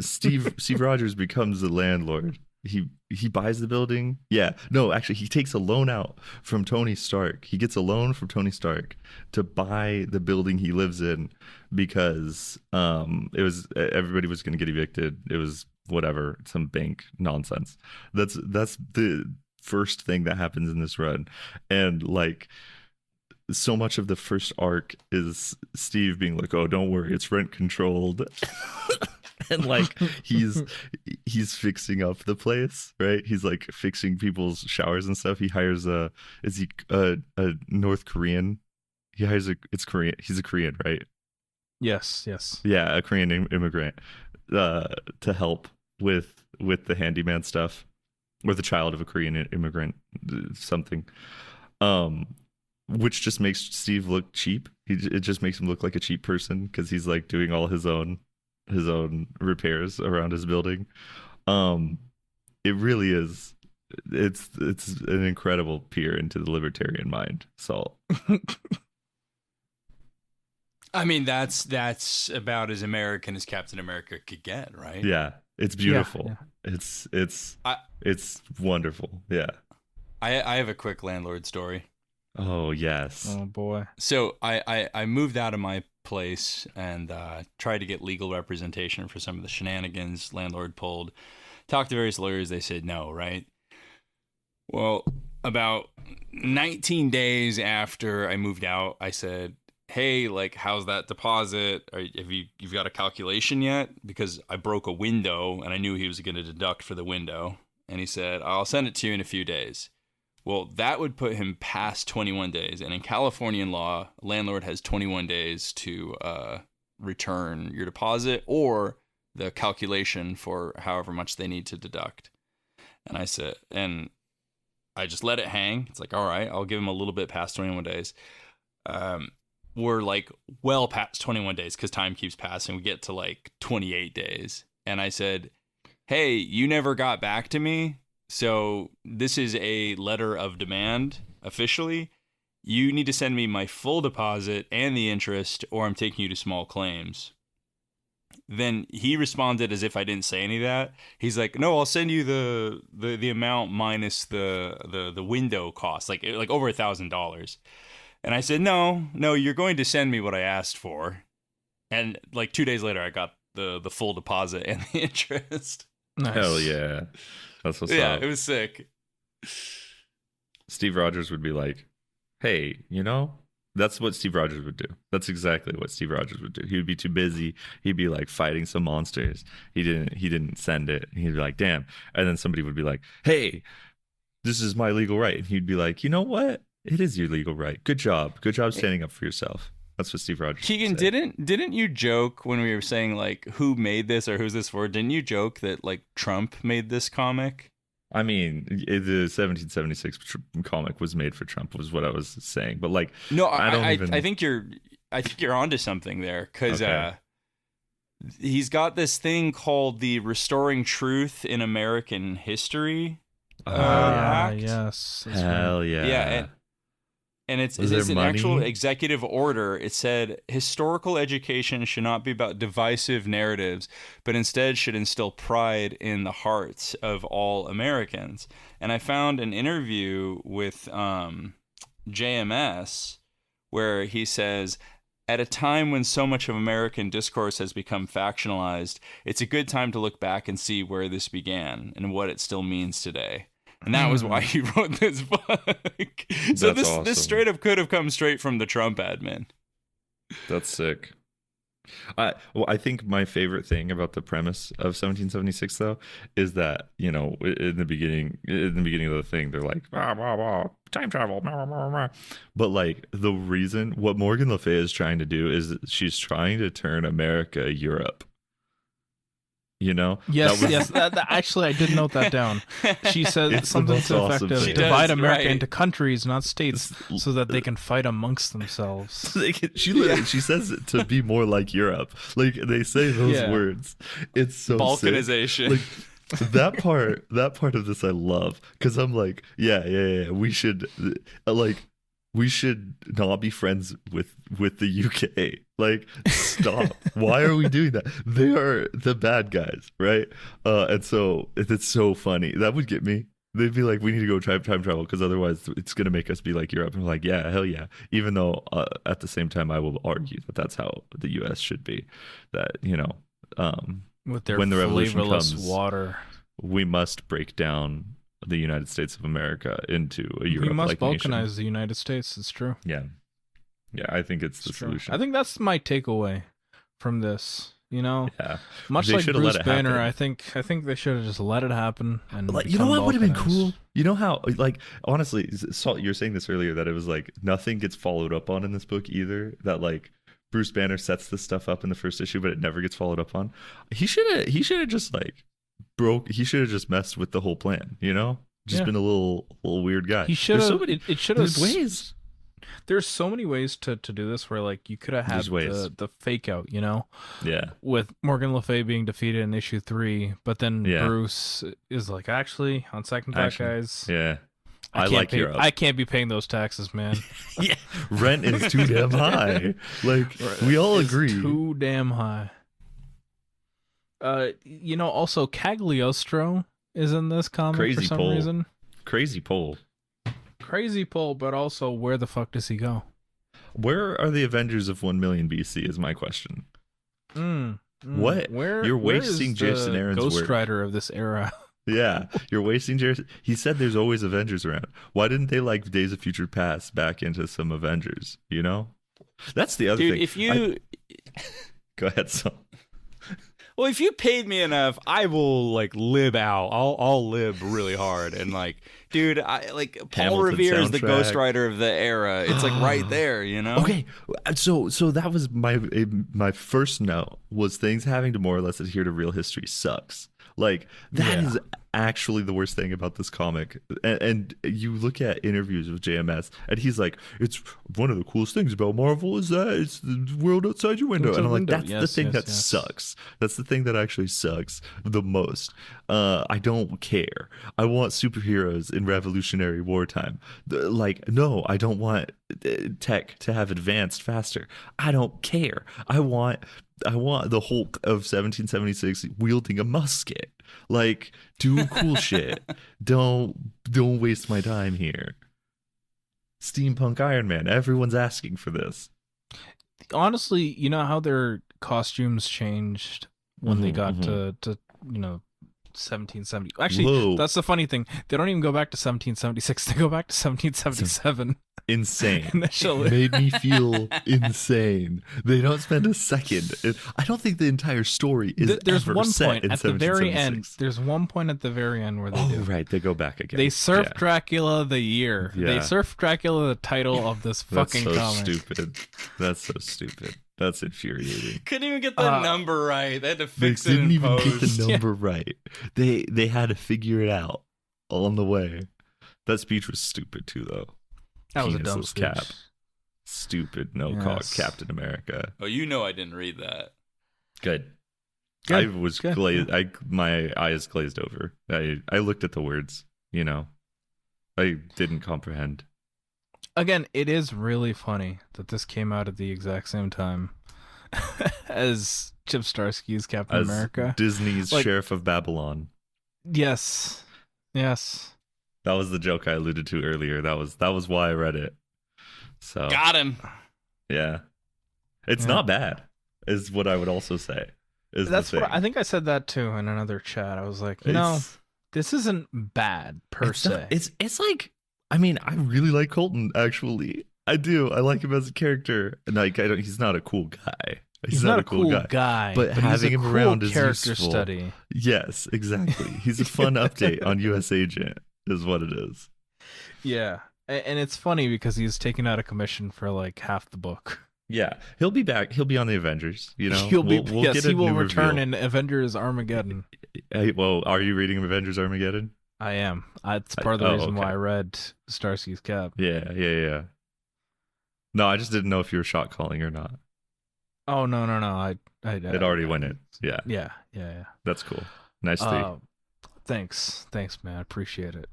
Steve Rogers becomes the landlord. He buys the building. Yeah. No, actually, he takes a loan out from Tony Stark. He gets a loan from Tony Stark to buy the building he lives in because everybody was going to get evicted. It was whatever, some bank nonsense. That's the first thing that happens in this run. And like, so much of the first arc is Steve being like, "Oh, don't worry, it's rent controlled." And like he's fixing up the place, right? He's like fixing people's showers and stuff. He hires a North Korean. It's Korean. He's a Korean, right? Yes. Yeah, a Korean immigrant to help with the handyman stuff, or the child of a Korean immigrant, something. Which just makes Steve look cheap. It just makes him look like a cheap person because he's like doing all his own repairs around his building. It really is. It's an incredible peer into the libertarian mind. So, I mean, that's about as American as Captain America could get, right? Yeah, it's beautiful. Yeah. It's wonderful. Yeah. I have a quick landlord story. Oh yes. Oh boy. So I moved out of my place and tried to get legal representation for some of the shenanigans landlord pulled. Talked to various lawyers. They said no, right? Well, about 19 days after I moved out, I said, "Hey, like, how's that deposit? You've got a calculation yet?" Because I broke a window and I knew he was going to deduct for the window. And he said, "I'll send it to you in a few days." Well, that would put him past 21 days. And in Californian law, a landlord has 21 days to return your deposit or the calculation for however much they need to deduct. And I just let it hang. It's like, all right, I'll give him a little bit past 21 days. We're like well past 21 days because time keeps passing. We get to like 28 days. And I said, "Hey, you never got back to me. So this is a letter of demand officially. You need to send me my full deposit and the interest, or I'm taking you to small claims." then he responded as if I didn't say any of that. He's like, no, I'll send you the amount minus the window cost, like over $1,000. And I said, no, you're going to send me what I asked for. And like 2 days later, I got the full deposit and the interest. Nice. Hell yeah. That's what's Yeah, up. it was sick. Steve Rogers would be like, hey, that's what Steve Rogers would do. That's exactly what Steve Rogers would do. He would be too busy. He'd be like fighting some monsters. He didn't send it. He'd be like, damn. And then somebody would be like, hey, this is my legal right. And he'd be like, you know what? It is your legal right. Good job standing up for yourself. That's what Steve Rogers Keigen, didn't you joke when we were saying like who made this or who's this for? Didn't you joke that like Trump made this comic? I mean, the 1776 comic was made for Trump, was what I was saying. But like, no, I think you're onto something there, because he's got this thing called the Restoring Truth in American History Act. Yes. Hell yeah. Yeah, and it's an actual executive order. It said historical education should not be about divisive narratives, but instead should instill pride in the hearts of all Americans. And I found an interview with JMS where he says, at a time when so much of American discourse has become factionalized, it's a good time to look back and see where this began and what it still means today. And that was why he wrote this book. So this straight up could have come straight from the Trump admin. That's sick. I think my favorite thing about the premise of 1776 though is that, in the beginning of the thing, they're like, blah, blah, blah, time travel, blah, blah, blah. But like the reason what Morgan Le Fay is trying to do is she's trying to turn America Europe. Yes. Actually, I did note that down. She said something to the effect of She divide does, America right. into countries, not states, so that they can fight amongst themselves. She says it to be more like Europe. Like they say those words. It's so balkanization. Sick. Like that part of this I love, because I'm like, yeah. We should not be friends with the UK. Like, stop. Why are we doing that? They are the bad guys, right? And so it's so funny. That would get me. They'd be like, we need to go time travel because otherwise it's going to make us be like Europe. And we're like, yeah, hell yeah. Even though at the same time, I will argue that that's how the US should be. That, With their when the revolution flavorless comes, water, we must break down the United States of America into a Europe-like we must nation. balkanize the United States. It's true. Yeah, I think it's the solution. I think that's my takeaway from this. Yeah, much they like should've Bruce let it Banner, happen. I think they should have just let it happen. And Like, you know what would have been balkanized. cool? You know how, like, honestly, Salt, you were saying this earlier that it was like nothing gets followed up on in this book either. That like Bruce Banner sets this stuff up in the first issue, but it never gets followed up on. He should have just like he should have just messed with the whole plan. Just been a little weird guy. He should have. It should have. There's ways. There's so many ways to do this where like you could have had the fake out, Yeah. with Morgan Le Fay being defeated in issue 3, but then Yeah. Bruce is like, actually, on second thought, guys, Yeah. I like Europe. I can't be paying those taxes, man. Yeah. Rent is too damn high. Like we all It's agree. too damn high. Also Cagliostro is in this comic Crazy for some pull. reason. Crazy pull. Crazy pull, but also where the fuck does he go? Where are the Avengers of 1 million BC is my question. What? Where? You're where wasting is Jason the Aaron's Ghost work. Rider of this era? Yeah, you're wasting Jason. He said there's always Avengers around. Why didn't they like Days of Future Past back into some Avengers? That's the other Dude, thing. if you Go ahead, son. well, if you paid me enough, I will like lib out. I'll lib really hard and like, dude, I like Paul Hamilton Revere is the soundtrack. Ghost Rider of the era. It's like right there, Okay, so that was my first note was things having to more or less adhere to real history sucks. Like that is actually the worst thing about this comic. And you look at interviews with JMS, and he's like, "It's one of the coolest things about Marvel is that it's the world outside your window." And I'm like, "That's the thing that sucks. That's the thing that actually sucks the most. I don't care. I want superheroes in Revolutionary Wartime. Like, no, I don't want tech to have advanced faster. I don't care. I want the Hulk of 1776 wielding a musket. Like, do cool shit. Don't waste my time here. Steampunk Iron Man. Everyone's asking for this. Honestly, you know how their costumes changed when they got to 1770. Actually, that's the funny thing. They don't even go back to 1776. They go back to 1777. Insane. Initially. Made me feel insane. They don't spend a second. I don't think the entire story is there's ever one set point in at the very end. 1776. There's one point at the very end where they do. Right. They go back again. They surf Dracula the year. Yeah. They surf Dracula the title of this fucking That's so comic. stupid. That's so stupid. That's infuriating. Couldn't even get the number right. They had to fix They it didn't in even post. get the number right. They had to figure it out on the way. That speech was stupid too, though. That was a dumb Penisless speech. cap. Stupid. No call Captain America. Oh, you know I didn't read that. Good. Good. I was Good. glazed. My eyes glazed over. I looked at the words. I didn't comprehend. Again, it is really funny that this came out at the exact same time as Chip Zdarsky's Captain As America. Disney's Sheriff of Babylon. Yes. That was the joke I alluded to earlier. That was why I read it. So Got him. yeah, it's not bad. Is what I would also say. That's what I think. I said that too in another chat. I was like, this isn't bad per se. It's like, I mean, I really like Colton. Actually, I do. I like him as a character, and he's not a cool guy. He's not a cool guy, but having him around is character useful. study. Yes, exactly. He's a fun update on U.S. Agent, is what it is. Yeah, and it's funny because he's taken out of commission for like half the book. Yeah, he'll be back. He'll be on the Avengers. He will return in Avengers Armageddon. Well, are you reading Avengers Armageddon? I am. It's part of the reason why I read Starsky's Cap. Yeah. No, I just didn't know if you were shot calling or not. Oh no! It already went in. Yeah. Yeah. That's cool. Nice three. Thanks, man. I appreciate it.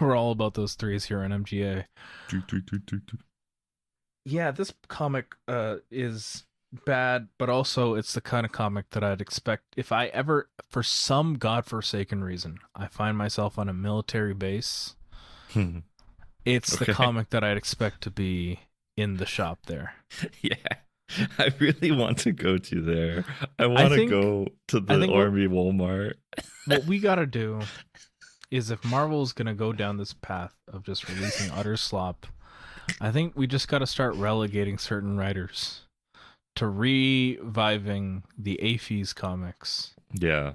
We're all about those threes here on MGA. Yeah, this comic is bad, but also it's the kind of comic that I'd expect if I ever, for some godforsaken reason, I find myself on a military base. It's the comic that I'd expect to be in the shop there. Yeah. I really want to go to there. I want to go to the Army Walmart. What we got to do is, if Marvel's going to go down this path of just releasing utter slop, I think we just got to start relegating certain writers to reviving the AFIS comics. Yeah.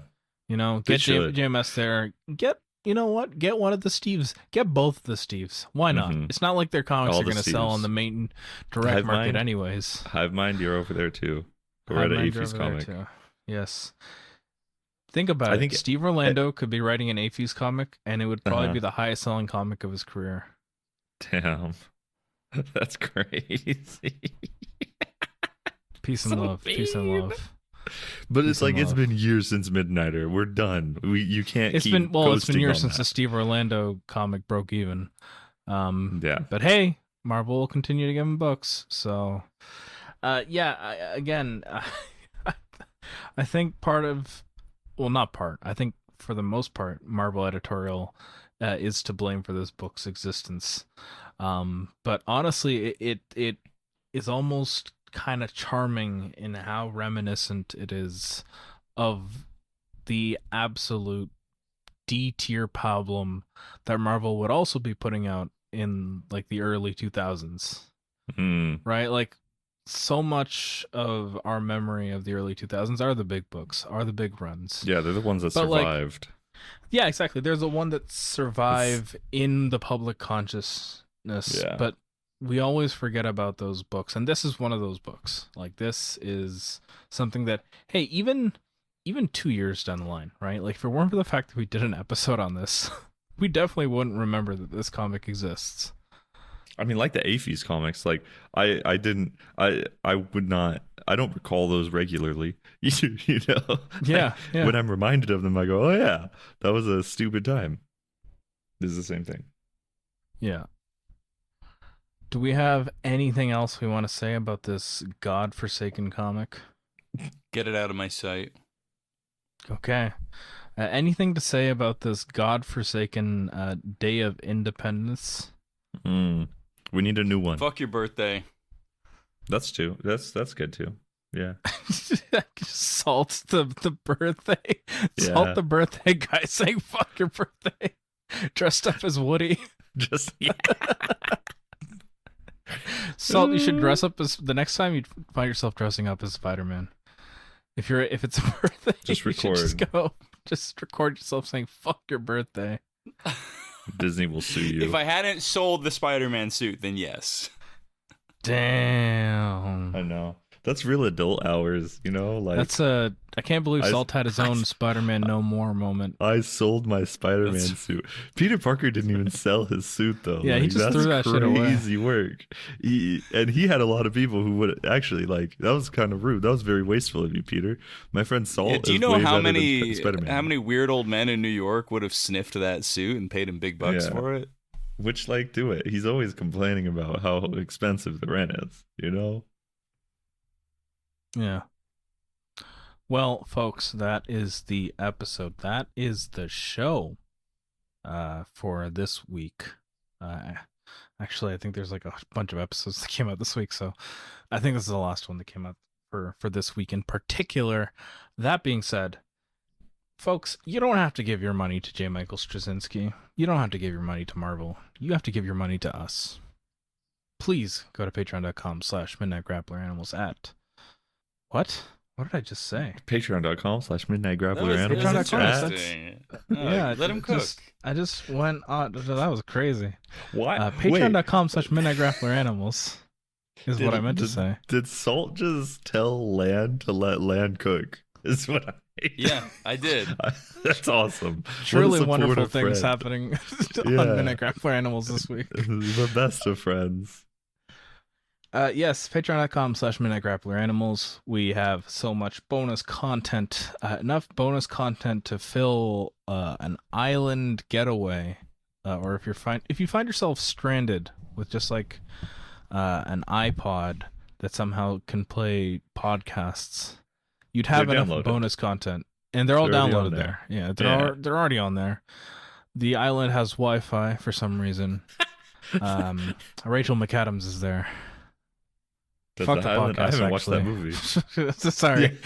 Get JMS there. Get one of the Steves. Get both the Steves. Why not? Mm-hmm. It's not like their comics are going to sell on the main direct market anyways. Hive Mind, you're over there too. We're at an AFIS comic. Yes. Think about it. I think Steve Orlando could be writing an AFIS comic, and it would probably be the highest selling comic of his career. Damn. That's crazy. Peace and love. Peace and love. But it's like it's been years since Midnighter. We're done. You can't. It's been years since the Steve Orlando comic broke even. Yeah. But hey, Marvel will continue to give him books. So, I think I think for the most part, Marvel editorial is to blame for this book's existence. But honestly, it is almost kind of charming in how reminiscent it is of the absolute D-tier problem that Marvel would also be putting out in like the early 2000s. Right? Like, so much of our memory of the early 2000s are the big books, are the big runs. Yeah, they're the ones that survived. Yeah, exactly. There's the one that survive in the public consciousness. Yeah. But we always forget about those books, and this is one of those books. Like, this is something that, hey, even even 2 years down the line, right? Like, if it weren't for the fact that we did an episode on this, we definitely wouldn't remember that this comic exists. I mean, like the Aphies comics, like I would not, I don't recall those regularly. You know, Yeah, yeah. When I'm reminded of them, I go, oh yeah, that was a stupid time. This is the same thing. Yeah. Do we have anything else we want to say about this godforsaken comic? Get it out of my sight. Okay. Anything to say about this godforsaken Day of Independence? We need a new one. Fuck your birthday. That's good too. Yeah. Salt the birthday. Salt Yeah. the birthday guy saying fuck your birthday. Dressed up as Woody. Just yeah. Salt, you should dress up as the next time you find yourself dressing up as Spider-Man. If it's a birthday, Just you should just record yourself saying fuck your birthday. Disney will sue you. If I hadn't sold the Spider-Man suit, then yes. Damn. I know. That's real adult hours, you know? Like That's I can't believe Salt had his own Spider-Man No More moment. I sold my Spider-Man suit. Peter Parker didn't even sell his suit though. Yeah, he just that's threw that shit away. Crazy work. He had a lot of people who would actually like. That was kind of rude. That was very wasteful of you, Peter. My friend Salt. Yeah, do you is know way how better than many Spider-Man. weird old men in New York would have sniffed that suit and paid him big bucks Yeah. for it? Which like do it? He's always complaining about how expensive the rent is. You know. Yeah. Well, folks, that is the episode. That is the show for this week. Actually, I think there's like a bunch of episodes that came out this week, so I think this is the last one that came out for this week in particular. That being said, folks, you don't have to give your money to J. Michael Straczynski. You don't have to give your money to Marvel. You have to give your money to us. Please go to patreon.com/midnightgrappleranimals at... What did I just say? Patreon.com/midnightgrappleranimals. Patreon.com. interesting. Yeah, Let him cook. I just went on. That was crazy. What? Patreon.com/midnightgrappleranimals is what I meant to say. Did Salt just tell Land to let Land cook? Is what I. Yeah, I did. That's awesome. Truly What a wonderful supportive things friend. happening Yeah. on Midnight Grappler Animals this week. The best of friends. Yes, patreon.com/midnightgrappleranimals. We have so much bonus content, enough bonus content to fill an island getaway, or if you find yourself stranded with just like an iPod that somehow can play podcasts, you'd have They're enough downloaded. bonus content, and they're all They're already downloaded on there. there. Yeah, Yeah. they're already on there. The island has Wi-Fi for some reason. Rachel McAdams is there. Fuck the podcast, I haven't watched that actually. movie. Sorry.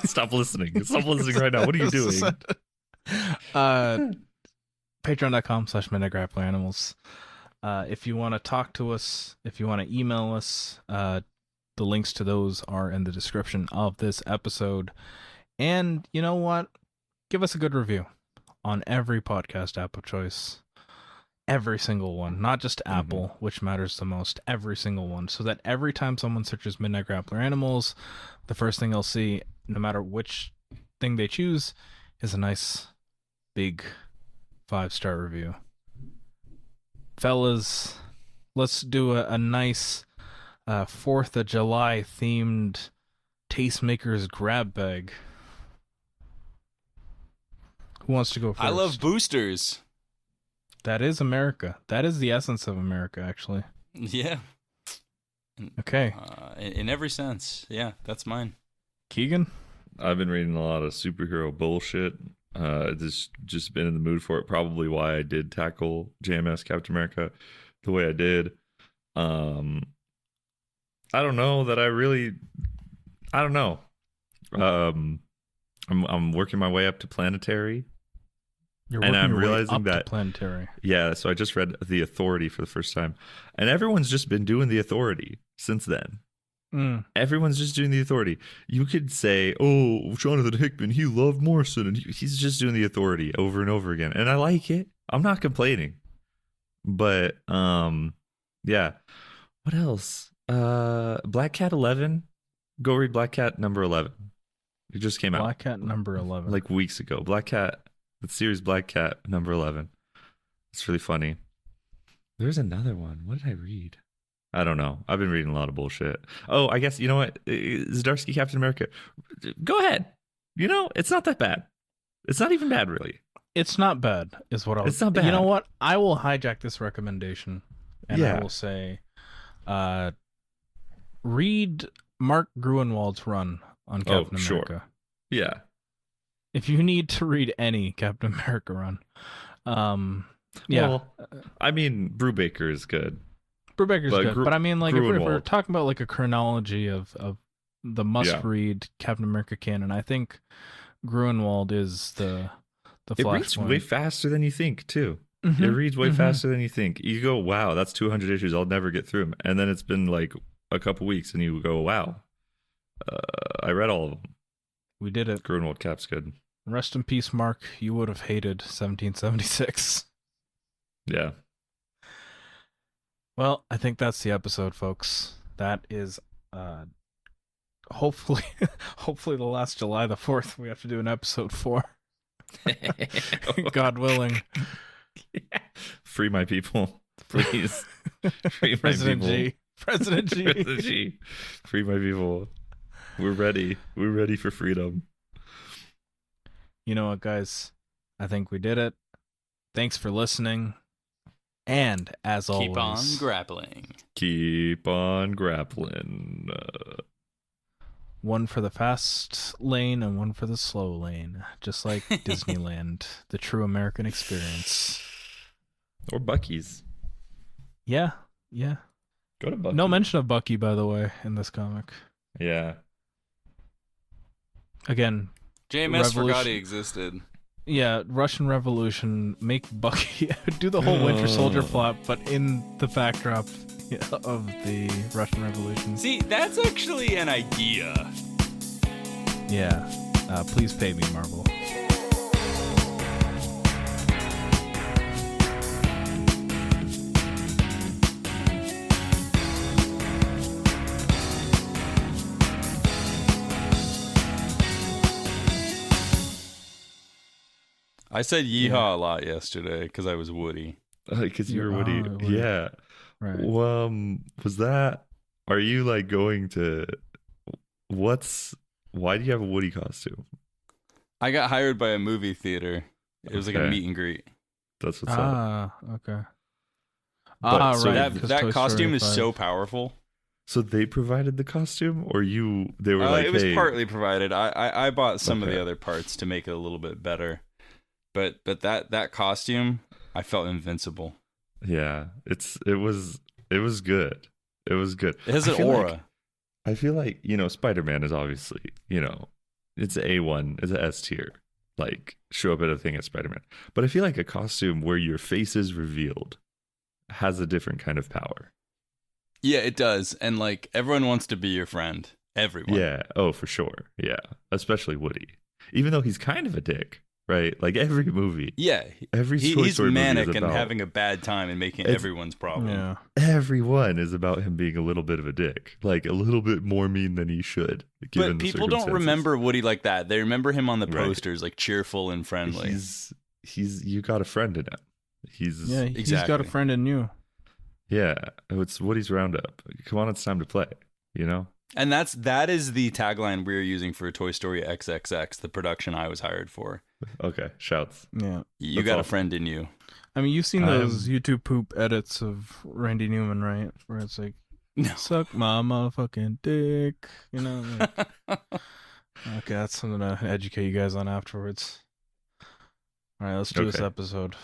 Stop listening. Stop listening right now. What are you doing? Patreon.com/midnightgrappleranimals. If you want to talk to us, if you want to email us, the links to those are in the description of this episode. And you know what? Give us a good review on every podcast app of choice. Every single one, not just Apple, which matters the most. Every single one, so that every time someone searches Midnight Grappler Animals, the first thing they'll see, no matter which thing they choose, is a nice big 5-star review. Fellas, let's do a nice 4th of July themed Tastemakers grab bag. Who wants to go first? I love boosters. That is America. That is the essence of America, actually. Yeah. Okay. In every sense. Yeah, that's mine. Keigen? I've been reading a lot of superhero bullshit. Just been in the mood for it. Probably why I did tackle JMS Captain America the way I did. I don't know that I really. I don't know. I'm working my way up to Planetary. You're And working I'm your way realizing up to that- Planetary. Yeah, so I just read The Authority for the first time, and everyone's just been doing The Authority since then. Everyone's just doing The Authority. You could say, "Oh, Jonathan Hickman, he loved Morrison," and he's just doing The Authority over and over again, and I like it. I'm not complaining, but yeah. What else? Black Cat 11. Go read Black Cat number 11. It just came out Black Cat number 11. like weeks ago. Black Cat, the series Black Cat number 11. It's really funny. There's another one. What did I read? I don't know. I've been reading a lot of bullshit. Oh, I guess, you know what? Zdarsky Captain America. Go ahead. You know, it's not that bad. It's not even bad, really. It's not bad, is what I was. It's not bad. You know what? I will hijack this recommendation, and Yeah. I will say, read Mark Gruenwald's run on Captain sure. America. Yeah. If you need to read any Captain America run, yeah, Well, I mean, Brubaker is good. Brubaker's but good, but I mean, like, if we're Gruenwald. talking about like a chronology of the must-read Captain America canon, I think Gruenwald is the It reads flashpoint. way faster than you think, too. Mhm, It reads way mhm. faster than you think. You go, wow, that's 200 issues. I'll never get through them. And then it's been like a couple weeks, and you go, wow, I read all of them. We did it. Grunwald Cap's good. Rest in peace, Mark. You would have hated 1776. Yeah. Well, I think that's the episode, folks. That is hopefully the last July the 4th. We have to do an episode 4. God willing. Free my people, please. Free my President people. G. President G. President G. Free my people. We're ready. We're ready for freedom. You know what, guys? I think we did it. Thanks for listening. And as always, Keep on grappling. Keep on grappling. one for the fast lane and one for the slow lane. Just like Disneyland, the true American experience. Or Bucky's. Yeah, yeah. Go to Bucky's. No mention of Bucky, by the way, in this comic. Yeah. JMS Again, forgot Revolution- he existed. yeah, Russian Revolution, make Bucky do the whole Winter Soldier plot, but in the backdrop of the Russian Revolution. See, that's actually an idea. Yeah. Please pay me, Marvel. I said yeehaw Yeah. a lot yesterday because I was Woody. Because you were Woody. Woody. Yeah. Right. Was that? Are you like going to? Why do you have a Woody costume? I got hired by a movie theater. It was like a Okay. meet and greet. That's what's up. Okay. But, so right. That because that Toy costume Story is 5. so powerful. So they provided the costume, or you? They were like, It was hey, partly provided. I bought some of Okay. the other parts to make it a little bit better. But that costume, I felt invincible. yeah. It was good. It was good. It has I an feel aura. like- I feel like, Spider-Man is obviously, it's A1, it's a S tier. Like, show up at a thing as Spider-Man. But I feel like a costume where your face is revealed has a different kind of power. Yeah, it does. And like everyone wants to be your friend. Everyone. Yeah. Oh, for sure. Yeah. Especially Woody. Even though he's kind of a dick, right? Like every movie. Yeah. Every Toy He's Story manic movie is and about, having a bad time and making It's- everyone's problem. Yeah. everyone is about him being a little bit of a dick. Like a little bit more mean than he should. Given But the people don't circumstances. remember Woody like that. They remember him on the Right. posters, like cheerful and friendly. He's you got a friend in him. He's Yeah, he's got Exactly. a friend in you. yeah. It's Woody's Roundup. Come on, it's time to play. And that is the tagline we're using for Toy Story XXX, the production I was hired for. Okay, shouts. Yeah. You That's got a awesome. friend in you. I mean, you've seen I'm- those YouTube poop edits of Randy Newman, right? Where it's like, No. suck my motherfucking dick. Like, okay, that's something to educate you guys on afterwards. All right, let's do this Okay. episode.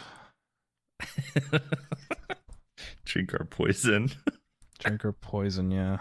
Drink our poison. Drink or poison, yeah.